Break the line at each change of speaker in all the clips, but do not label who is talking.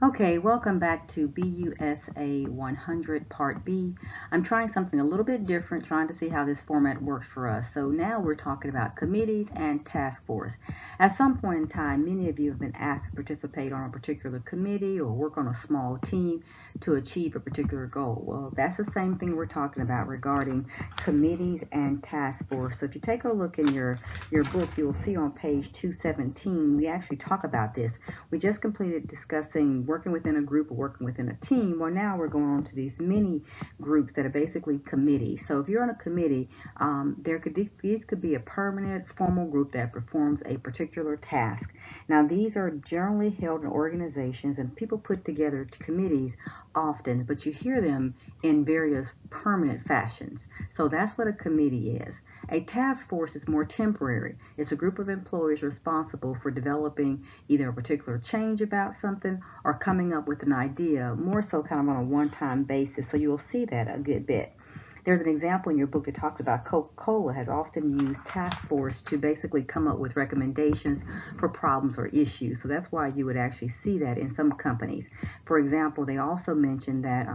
Okay, welcome back to BUSA 100 Part B. I'm trying something a little bit different, trying to see how this format works for us. So now we're talking about committees and task force. At some point in time, many of you have been asked to participate on a particular committee or work on a small team to achieve a particular goal. Well, that's the same thing we're talking about regarding committees and task force. So if you take a look in your book, you'll see on page 217, we actually talk about this. We just completed discussing working within a group or working within a team. Well, now we're going on to these mini groups that are basically committees. So if you're on a committee, these could be a permanent formal group that performs a particular task. Now, these are generally held in organizations, and people put together committees often, but you hear them in various permanent fashions. So that's what a committee is. A task force is more temporary. It's a group of employees responsible for developing either a particular change about something or coming up with an idea, more so kind of on a one-time basis. So you'll see that a good bit. There's an example in your book that talks about Coca-Cola has often used task force to basically come up with recommendations for problems or issues. So that's why you would actually see that in some companies. For example, they also mentioned that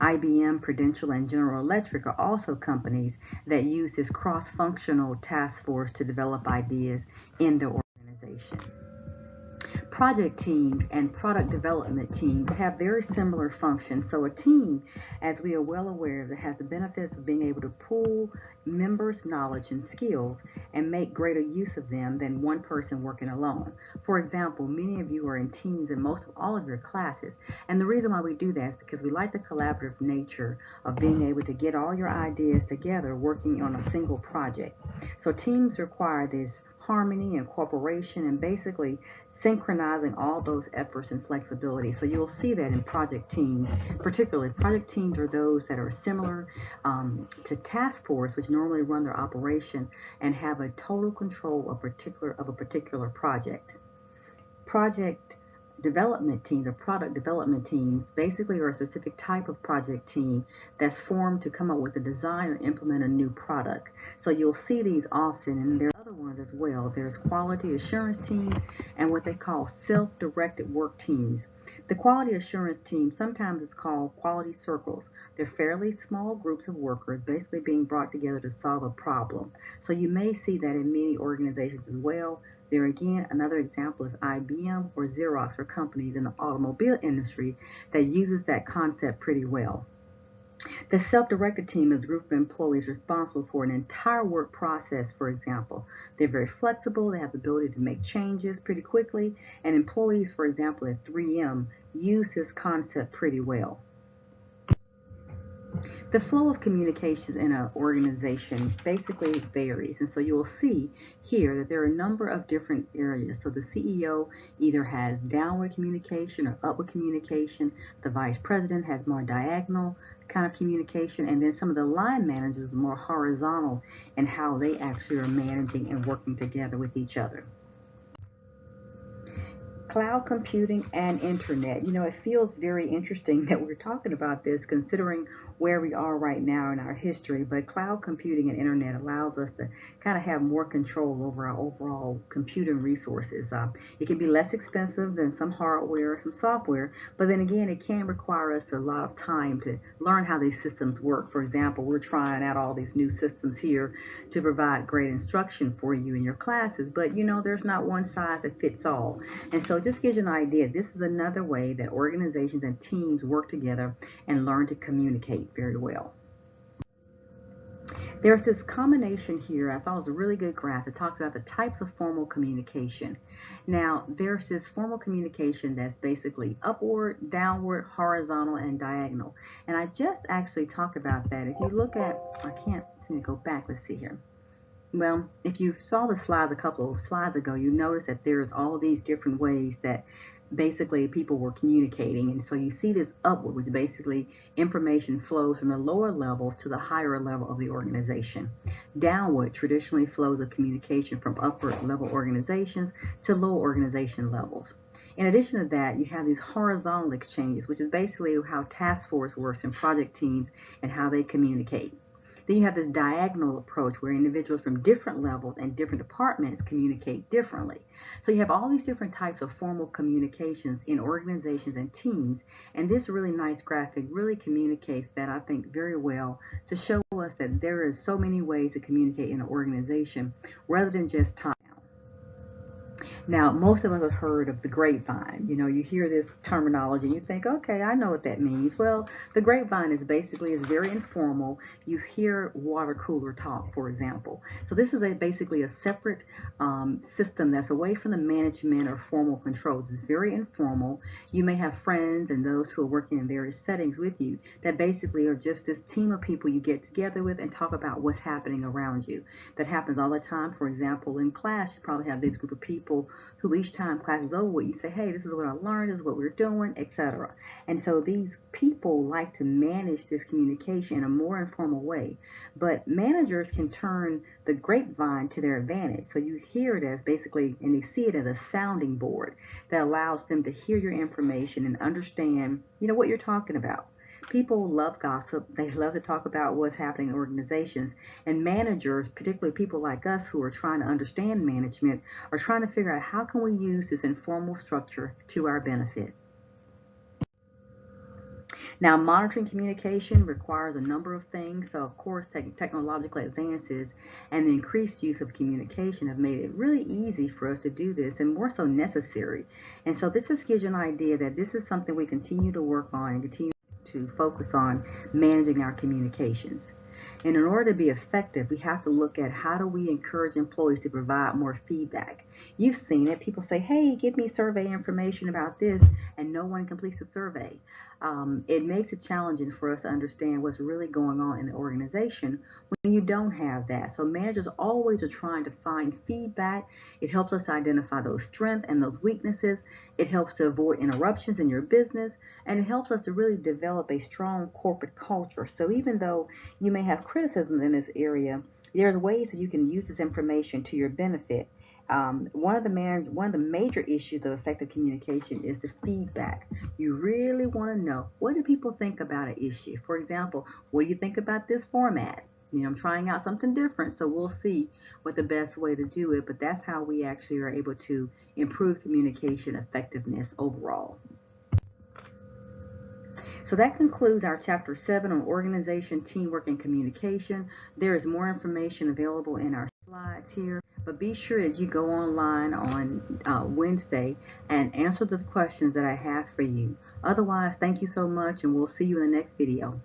IBM, Prudential, and General Electric are also companies that use this cross-functional task force to develop ideas in their organization. Project teams and product development teams have very similar functions. So a team, as we are well aware, that has the benefits of being able to pool members' knowledge and skills and make greater use of them than one person working alone. For example, many of you are in teams in most of all of your classes. And the reason why we do that is because we like the collaborative nature of being able to get all your ideas together working on a single project. So teams require this harmony and cooperation and basically synchronizing all those efforts and flexibility. So you'll see that in project teams, particularly project teams are those that are similar to task force, which normally run their operation and have a total control of a particular project. Project development teams or product development teams basically are a specific type of project team that's formed to come up with a design or implement a new product. So you'll see these often, and there's other ones as well. There's quality assurance teams and what they call self-directed work teams. The quality assurance team sometimes is called quality circles. They're fairly small groups of workers basically being brought together to solve a problem. So you may see that in many organizations as well. There again, another example is IBM or Xerox or companies in the automobile industry that uses that concept pretty well. The self-directed team is a group of employees responsible for an entire work process, for example. They're very flexible, they have the ability to make changes pretty quickly, and employees, for example, at 3M use this concept pretty well. The flow of communications in an organization basically varies. And so you'll see here that there are a number of different areas. So the CEO either has downward communication or upward communication. The vice president has more diagonal kind of communication. And then some of the line managers are more horizontal in how they actually are managing and working together with each other. Cloud computing and internet. It feels very interesting that we're talking about this considering where we are right now in our history. But cloud computing and internet allows us to kind of have more control over our overall computing resources. It can be less expensive than some hardware or some software, but then again, it can require us a lot of time to learn how these systems work. For example, we're trying out all these new systems here to provide great instruction for you in your classes, but there's not one size that fits all. And so it just gives you an idea. This is another way that organizations and teams work together and learn to communicate very well. There's this combination here. I thought it was a really good graph. It talks about the types of formal communication. Now, there's this formal communication that's basically upward, downward, horizontal, and diagonal. And I just actually talked about that. If you look at, I can't seem to go back. Let's see here. Well, if you saw the slides a couple of slides ago, you notice that there's all these different ways that basically people were communicating. And so you see this upward, which basically information flows from the lower levels to the higher level of the organization. Downward traditionally flows of communication from upper level organizations to lower organization levels. In addition to that, you have these horizontal exchanges, which is basically how task force works and project teams and how they communicate. Then you have this diagonal approach where individuals from different levels and different departments communicate differently. So you have all these different types of formal communications in organizations and teams, and this really nice graphic really communicates that, I think, very well to show us that there is so many ways to communicate in an organization rather than just time. Now, most of us have heard of the grapevine. You know, you hear this terminology, you think, okay, I know what that means. Well, the grapevine is very informal. You hear water cooler talk, for example. So this is basically a separate system that's away from the management or formal controls. It's very informal. You may have friends and those who are working in various settings with you that basically are just this team of people you get together with and talk about what's happening around you. That happens all the time. For example, in class, you probably have this group of people who each time class is over with, you say, hey, this is what I learned, this is what we're doing, etc. And so these people like to manage this communication in a more informal way. But managers can turn the grapevine to their advantage. So you hear it as basically, and they see it as a sounding board that allows them to hear your information and understand, what you're talking about. People love gossip. They love to talk about what's happening in organizations. And managers, particularly people like us who are trying to understand management, are trying to figure out how can we use this informal structure to our benefit. Now, monitoring communication requires a number of things. So, of course, technological advances and the increased use of communication have made it really easy for us to do this and more so necessary. And so this just gives you an idea that this is something we continue to work on and continue to focus on managing our communications. And in order to be effective, we have to look at how do we encourage employees to provide more feedback. You've seen it. People say, hey, give me survey information about this, and no one completes the survey. It makes it challenging for us to understand what's really going on in the organization when you don't have that. So managers always are trying to find feedback. It helps us identify those strengths and those weaknesses. It helps to avoid interruptions in your business, and it helps us to really develop a strong corporate culture. So even though you may have criticisms in this area, there's ways that you can use this information to your benefit. One of the major issues of effective communication is the feedback. You really want to know, what do people think about an issue? For example, what do you think about this format? I'm trying out something different, so we'll see what the best way to do it. But that's how we actually are able to improve communication effectiveness overall. So that concludes our Chapter 7 on organization, teamwork, and communication. There is more information available in our slides here, but be sure that you go online on Wednesday and answer the questions that I have for you. Otherwise, thank you so much, and we'll see you in the next video.